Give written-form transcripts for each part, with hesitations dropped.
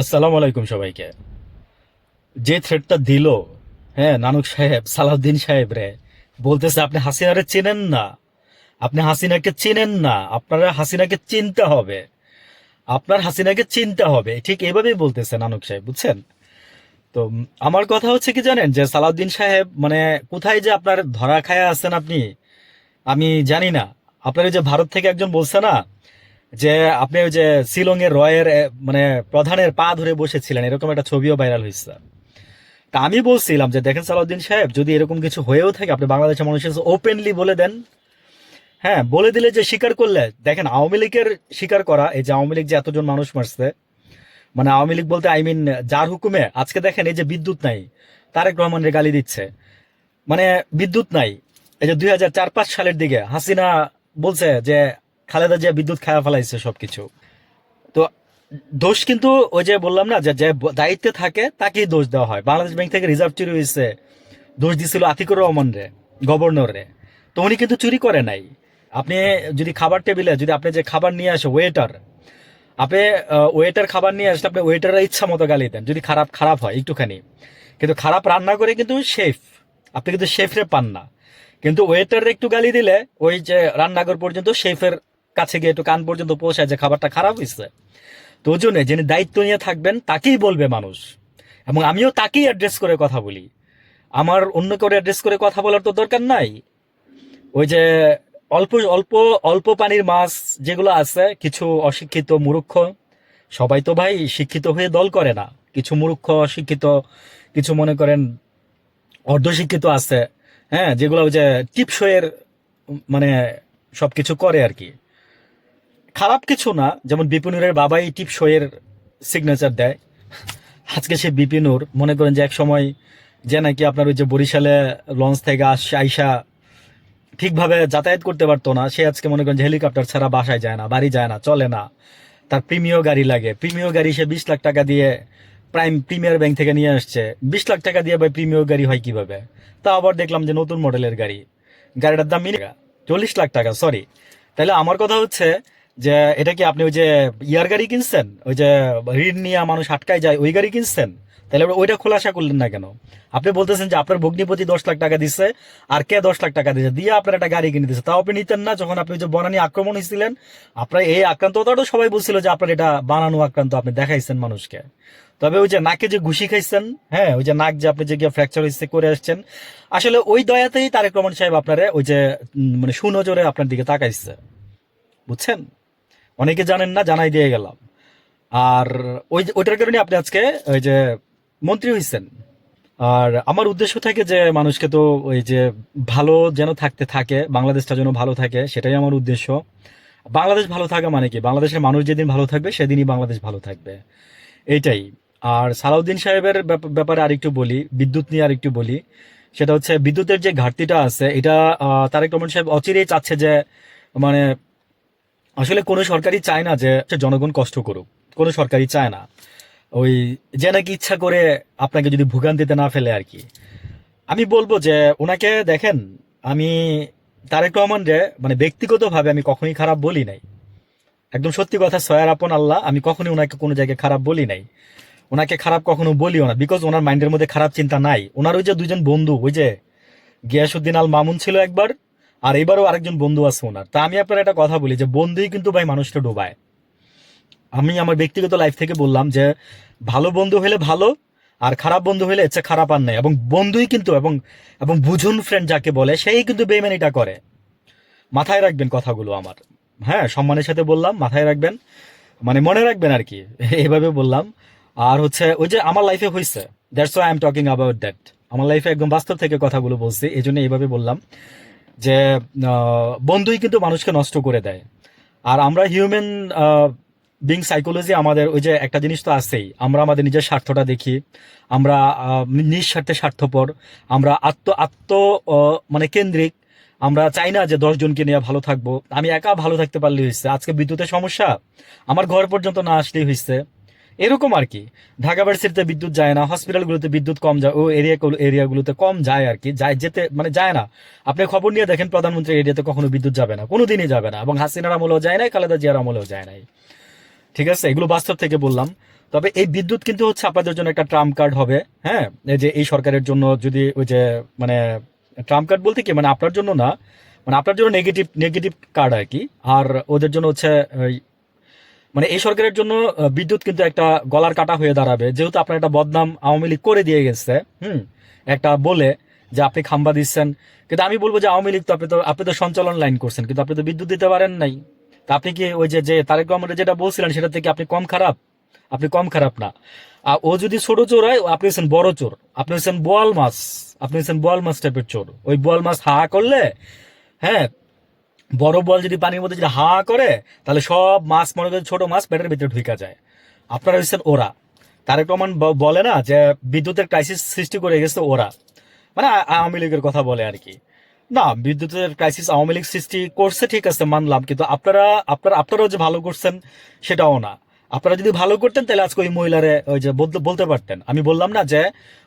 আসসালামু আলাইকুম সবাইকে। যে থ্রেডটা দিল, হ্যাঁ, নানক সাহেব সালাউদ্দিন সাহেব রে, বলতেছে আপনি হাসিনারে চেনেন না, আপনি হাসিনাকে চেনেন না, আপনারা হাসিনাকে চিনতে হবে, আপনার হাসিনাকে চিনতে হবে, ঠিক এভাবেই বলতেছে নানক সাহেব, বুঝছেন? তো আমার কথা হচ্ছে কি জানেন, যে সালাউদ্দিন সাহেব মানে কোথায় যে আপনার ধরা খায়া আছেন আপনি, আমি জানি না। আপনার ওই যে ভারত থেকে একজন বলছে না, যে আপনি ওই যে শিলং এর রয়ের মানে প্রধানের পা ধরে বসেছিলেন, এরকম একটা ছবিও ভাইরাল হয়েছে। তা আমি বলছিলাম যে দেখেন সালাউদ্দিন সাহেব, যদি এরকম কিছু হয়েও থাকে আপনি বাংলাদেশের মানুষের ওপেনলি বলে দেন। হ্যাঁ, বলে দিলে যে স্বীকার করলে, দেখেন আওয়ামী লীগের স্বীকার করা, এই যে আওয়ামী লীগ যে এতজন মানুষ মারছে, মানে আওয়ামী লীগ বলতে আই মিন যার হুকুমে আজকে দেখেন এই যে বিদ্যুৎ নাই, তারেক রহমানের গালি দিচ্ছে, মানে বিদ্যুৎ নাই। এই যে 2004-05 সালের দিকে হাসিনা বলছে যে খালেদা জিয়া বিদ্যুৎ খাওয়া ফেলাইছে সবকিছু। তো দোষ কিন্তু ওই যে বললাম না, যে যে দায়িত্বে থাকে তাকেই দোষ দেওয়া হয়। বাংলাদেশ ব্যাংক থেকে রিজার্ভ চুরি হয়েছে, দোষ দিছিল আতিকুর রহমান রে, গভর্নর রে। তো উনি কিন্তু চুরি করে নাই। আপনি যদি খাবার টেবিলে যদি আপনি যে খাবার নিয়ে আসে ওয়েটার, আপনি ওয়েটার খাবার নিয়ে আসলে আপনি ওয়েটারের ইচ্ছা মতো গালি দেন, যদি খারাপ খারাপ হয় একটুখানি। কিন্তু খারাপ রান্না করে কিন্তু শেফ, আপনি কিন্তু শেফরে পান না। কিন্তু ওয়েটারে একটু গালি দিলে ওই যে রান্নাঘর পর্যন্ত শেফের কাছে গিয়ে একটু কান পর্যন্ত পৌঁছায় যে খাবারটা খারাপ হয়েছে। তো ওই জন্য যিনি দায়িত্ব নিয়ে থাকবেন তাকেই বলবে মানুষ, এবং আমিও তাকেই অ্যাড্রেস করে কথা বলি। আমার অন্য করে অ্যাড্রেস করে কথা বলার তো দরকার নাই। ওই যে অল্প অল্প অল্প পানির মাছ যেগুলো আছে, কিছু অশিক্ষিত মূর্খ, সবাই তো ভাই শিক্ষিত হয়ে দল করে না, কিছু মূর্খ অশিক্ষিত, কিছু মনে করেন অর্ধশিক্ষিত আছে, হ্যাঁ, যেগুলো ওই যে টিপসইয়ের মানে সবকিছু করে আর কি। খারাপ কিছু না, যেমন বিপিনুরের বাবাই টিপসইয়ের সিগনেচার দেয়। আজকে সে বিপিনুর মনে করেন যে এক সময় যে নাকি আপনার ওই যে বরিশালে লঞ্চ থেকে আইসা ঠিকভাবে যাতায়াত করতে পারতো না, সে আজকে মনে করেন যে হেলিকপ্টার ছাড়া বাসায় যায় না, বাড়ি যায় না, চলে না। তার প্রিমিয় গাড়ি লাগে, প্রিমিয় গাড়ি সে 20 লাখ টাকা দিয়ে প্রিমিয়ার ব্যাংক থেকে নিয়ে আসছে। 20 লাখ টাকা দিয়ে ভাই প্রিমিয় গাড়ি হয় কিভাবে? তা আবার দেখলাম যে নতুন মডেলের গাড়ি, গাড়িটার দাম 40 লাখ টাকা, সরি। তাহলে আমার কথা হচ্ছে যে এটা কি আপনি ওই যে ইয়ার গাড়ি কিনছেন, ওই যে ঋণ নিয়ে মানুষ আটকায় যায়, ওই গাড়ি কিনছেন? তাহলে ওইটা খোলাসা করলেন না কেন? আপনি বলতেছেন যে আপনার ভগ্নিপতি 10 লাখ টাকা দিচ্ছে, আর কে 10 লাখ টাকা দিচ্ছে, দিয়ে আপনার একটা গাড়ি কিনে দিচ্ছে, তাও আপনি নিতেন না যখন আপনি ওই যে বনানী আক্রমণ হয়েছিলেন। আপনার এই আক্রান্তটাও সবাই বলছিল যে আপনার এটা বানানো আক্রান্ত, আপনি দেখাইছেন মানুষকে। তবে ওই যে নাকে যে ঘুষি খাইছেন, হ্যাঁ, ওই যে নাক যে আপনি যে গিয়ে ফ্র্যাকচার হয়েছে করে আসছেন, আসলে ওই দয়াতেই তারেক রহমান সাহেব আপনারে ওই যে মানে সুনজরে আপনার দিকে তাকাইছে, বুঝছেন? অনেকে জানেন না, জানাই দিয়ে গেলাম। আর ওই ওইটার কারণে আপনি আজকে ওই যে মন্ত্রী হয়েছেন। আর আমার উদ্দেশ্য থাকে যে মানুষকে তো ওই যে ভালো যেন থাকতে থাকে, বাংলাদেশটা যেন ভালো থাকে, সেটাই আমার উদ্দেশ্য। বাংলাদেশ ভালো থাকা মানে কি, বাংলাদেশের মানুষ যেদিন ভালো থাকবে সেদিনই বাংলাদেশ ভালো থাকবে, এইটাই। আর সালাউদ্দিন সাহেবের ব্যাপারে আরেকটু বলি, বিদ্যুৎ নিয়ে আরেকটু বলি। সেটা হচ্ছে বিদ্যুতের যে ঘাটতিটা আছে, এটা তারেক রহমান সাহেব অচিরেই চাচ্ছে যে মানে আসলে কোনো সরকারই চায় না যে জনগণ কষ্ট করুক, কোনো সরকারই চায় না ওই যে নাকি ইচ্ছা করে আপনাকে যদি ভোগান্তিতে না ফেলে আর কি। আমি বলবো যে ওনাকে দেখেন, আমি তারেক রহমান রে মানে ব্যক্তিগতভাবে আমি কখনোই খারাপ বলি নাই, একদম সত্যি কথা, সয়ার আপন আল্লাহ, আমি কখনোই ওনাকে কোনো জায়গায় খারাপ বলি নাই, ওনাকে খারাপ কখনো বলিও না, বিকজ ওনার মাইন্ডের মধ্যে খারাপ চিন্তা নাই। ওনার ওই যে দুজন বন্ধু, ওই যে গিয়াসুদ্দিন আল মামুন ছিল একবার, আর এবারও আরেকজন বন্ধু আছে ওনার। তা আমি আপনার একটা কথা বলি যে বন্ধুই কিন্তু ভাই মানুষটা ডোবায়। আমি আমার ব্যক্তিগত লাইফ থেকে বললাম যে ভালো বন্ধু হলে ভালো, আর খারাপ বন্ধু হলে ইচ্ছে খারাপ আর নাই। এবং বন্ধুই কিন্তু এবং এবং বুঝুন ফ্রেন্ড যাকে বলে সেই কিন্তু বেইমানিটা করে। মাথায় রাখবেন কথাগুলো আমার, হ্যাঁ, সম্মানের সাথে বললাম, মাথায় রাখবেন, মানে মনে রাখবেন আর কি। এইভাবে বললাম। আর হচ্ছে ওই যে আমার লাইফে হয়েছে, that's why I am talking about that. আমার লাইফে একদম বাস্তব থেকে কথাগুলো বলছি, এই জন্য এইভাবে বললাম যে বন্ধুই কিন্তু মানুষকে নষ্ট করে দেয়। আর আমরা হিউম্যান বিং সাইকোলজি, আমাদের ওই যে একটা জিনিস তো আছেই, আমরা আমাদের নিজের স্বার্থটা দেখি, আমরা নিঃস্বার্থে স্বার্থপর, আমরা আত্ম আত্ম মানে কেন্দ্রিক। আমরা চাই না যে 10 জনকে নিয়ে ভালো থাকবো, আমি একা ভালো থাকতে পারলে হয়েছে, আজকে বিদ্যুতের সমস্যা আমার ঘর পর্যন্ত না আসলেই হয়েছে, এরকম আর কি। ঢাকা ভার্সিটিতে বিদ্যুৎ যায় না, হসপিটালগুলোতে বিদ্যুৎ কম যায়, ও এরিয়াগুলোতে কম যায় আর কি, যায় যেতে মানে যায় না। আপনি খবর নিয়ে দেখেন প্রধানমন্ত্রী এরিয়াতে কখনো বিদ্যুৎ যাবে না, কোনোদিনই যাবে না, এবং হাসিনার আমলেও যায় নাই, খালেদা জিয়ার আমলেও যায় নাই। ঠিক আছে, এগুলো বাস্তব থেকে বললাম। তবে এই বিদ্যুৎ কিন্তু হচ্ছে আপনাদের জন্য একটা ট্রাম্প কার্ড হবে। হ্যাঁ, এই যে এই সরকারের জন্য যদি ওই যে মানে ট্রাম্প কার্ড বলতে কি মানে আপনার জন্য না, মানে আপনার জন্য নেগেটিভ নেগেটিভ কার্ড আর কি। আর ওদের জন্য হচ্ছে মানে এই সরকারের জন্য বিদ্যুৎ কিন্তু একটা গলার কাটা হয়ে দাঁড়াবে, যেহেতু আপনার একটা বদনাম আওয়ামী লীগ করে দিয়ে গেছে। একটা বলে যে আপনি খাম্বা দিচ্ছেন, কিন্তু আমি বলবো যে আওয়ামী লীগ তো আপনি তো সঞ্চালন লাইন করছেন, কিন্তু আপনি তো বিদ্যুৎ দিতে পারেন নাই। তা আপনি কি ওই যে যে তারেক রহমানের যেটা বলছিলেন সেটা থেকে আপনি কম খারাপ? আপনি কম খারাপ না। আর ও যদি ছোট চোর হয়, আপনি হচ্ছেন বড় চোর। আপনি হচ্ছেন বোয়াল মাছ। আপনি হচ্ছেন বোয়াল মাছ টাইপের চোর। ওই বোয়াল মাছ হা করলে, হ্যাঁ, বড় বল যদি পানির মধ্যে যদি হা করে, তাহলে সব মাছ মনে করেন ছোট মাছ পেটের ভিতরে ঢুকা যায়। আপনারা হচ্ছেন ওরা। তারেক রহমান বলে না যে বিদ্যুতের ক্রাইসিস সৃষ্টি করে গেছে ওরা, মানে আওয়ামী লীগের কথা বলে আর কি। না, বিদ্যুতের ক্রাইসিস আওয়ামী লীগ সৃষ্টি করছে ঠিক আছে, মানলাম, কিন্তু আপনারাও যে ভালো করছেন সেটাও না। আপনারা যদি ভালো করতেন তাহলে আজকে ওই মহিলারে ওই যে বলতে পারতেন। আমি বললাম না যে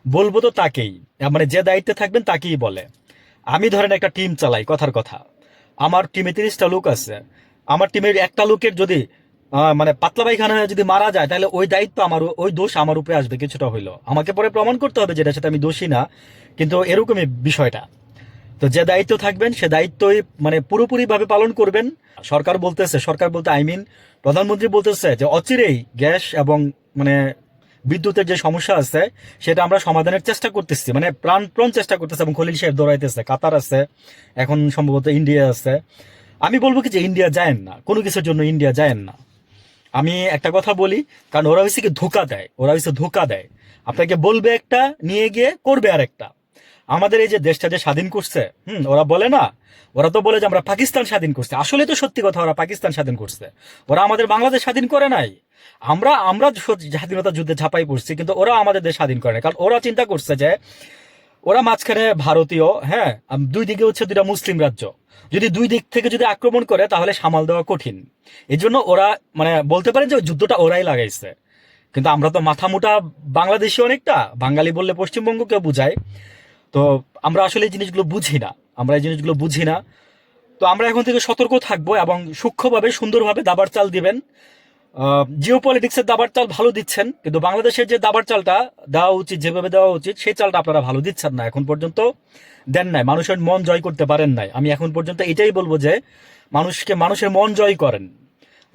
বলবো তো তাকেই, মানে যে দায়িত্বে থাকবেন তাকেই বলে। আমি ধরেন একটা টিম চালাই, কথার কথা, আমার টিমে 30টা লোক আছে। আমার টিমের একটা লোকের যদি মানে পাতলা পায়খানা হয়ে যদি মারা যায়, তাহলে ওই দায়িত্ব আমার, ওই দোষ আমার উপরে আসবে কিছুটা হইলো। আমাকে পরে প্রমাণ করতে হবে যেটা সেটা আমি দোষী না, কিন্তু এরকমই বিষয়টা। তো যে দায়িত্ব থাকবেন সে দায়িত্বই মানে পুরোপুরি ভাবে পালন করবেন। সরকার বলতে আই মিন প্রধানমন্ত্রী বলতেছে যে অচিরেই গ্যাস এবং মানে বিদ্যুতের যে সমস্যা আছে সেটা আমরা সমাধানের চেষ্টা করতেছি, মানে প্রাণপণ চেষ্টা করতেছে। এবং খলিল সাহেব দৌড়াইতেছে, কাতার আছে, এখন সম্ভবত ইন্ডিয়া আছে। আমি বলবো কি যে ইন্ডিয়া যায়েন না, কোনো কিছুর জন্য ইন্ডিয়া যায়েন না। আমি একটা কথা বলি, কারণ ওরা হচ্ছে কি ধোকা দেয়, ওরা হচ্ছে ধোকা দেয়। আপনাকে বলবে একটা, নিয়ে গিয়ে করবে আর একটা। আমাদের এই যে দেশটা যে স্বাধীন করছে, ওরা বলে না, ওরা তো বলে যে আমরা পাকিস্তান স্বাধীন করছে। আসলে তো সত্যি কথা, ওরা পাকিস্তান স্বাধীন করছে। ওরা আমাদের বাংলাদেশ স্বাধীন করে নাই। আমরা আমরা স্বাধীনতা যুদ্ধে ঝাঁপাই পড়ছি, কিন্তু ওরা আমাদের দেশ স্বাধীন করে নাই। কারণ ওরা চিন্তা করছে যে ওরা মাঝখানে ভারতীয়, হ্যাঁ, দুই দিকে হচ্ছে দুইটা মুসলিম রাজ্য, যদি দুই দিক থেকে যদি আক্রমণ করে তাহলে সামাল দেওয়া কঠিন। এই জন্য ওরা মানে বলতে পারেন যে ওই যুদ্ধটা ওরাই লাগাইছে। কিন্তু আমরা তো মাথা মোটা বাংলাদেশি, অনেকটা বাঙালি বললে পশ্চিমবঙ্গকে বুঝায়। তো আমরা আসলে এই জিনিসগুলো বুঝি না, আমরা এই জিনিসগুলো বুঝি না। তো আমরা এখন থেকে সতর্ক থাকবো এবং সূক্ষ্মভাবে সুন্দরভাবে দাবার চাল দিবেন। জিও পলিটিক্সের দাবার চাল ভালো দিচ্ছেন, কিন্তু বাংলাদেশের যে দাবার চালটা দেওয়া উচিত, যেভাবে দেওয়া উচিত, সেই চালটা আপনারা ভালো দিচ্ছেন না, এখন পর্যন্ত দেন নাই, মানুষের মন জয় করতে পারেন নাই। আমি এখন পর্যন্ত এটাই বলবো যে মানুষের মন জয় করেন।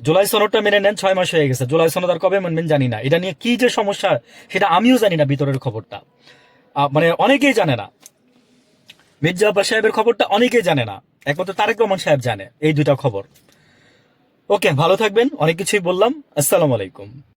জুলাই সনদটা মেনে নেন, 6 মাস হয়ে গেছে। জুলাই সনদ আর কবে মানবেন জানি না। এটা নিয়ে কি যে সমস্যা সেটা আমিও জানি না, ভিতরের খবরটা মানে অনেকেই জানে না। মির্জা আব্বাস সাহেবের খবরটা অনেকেই জানে না, একমাত্র তারেক রহমান সাহেব জানে এই দুইটা খবর। ওকে, ভালো থাকবেন, অনেক কিছুই বললাম। আসসালামু আলাইকুম।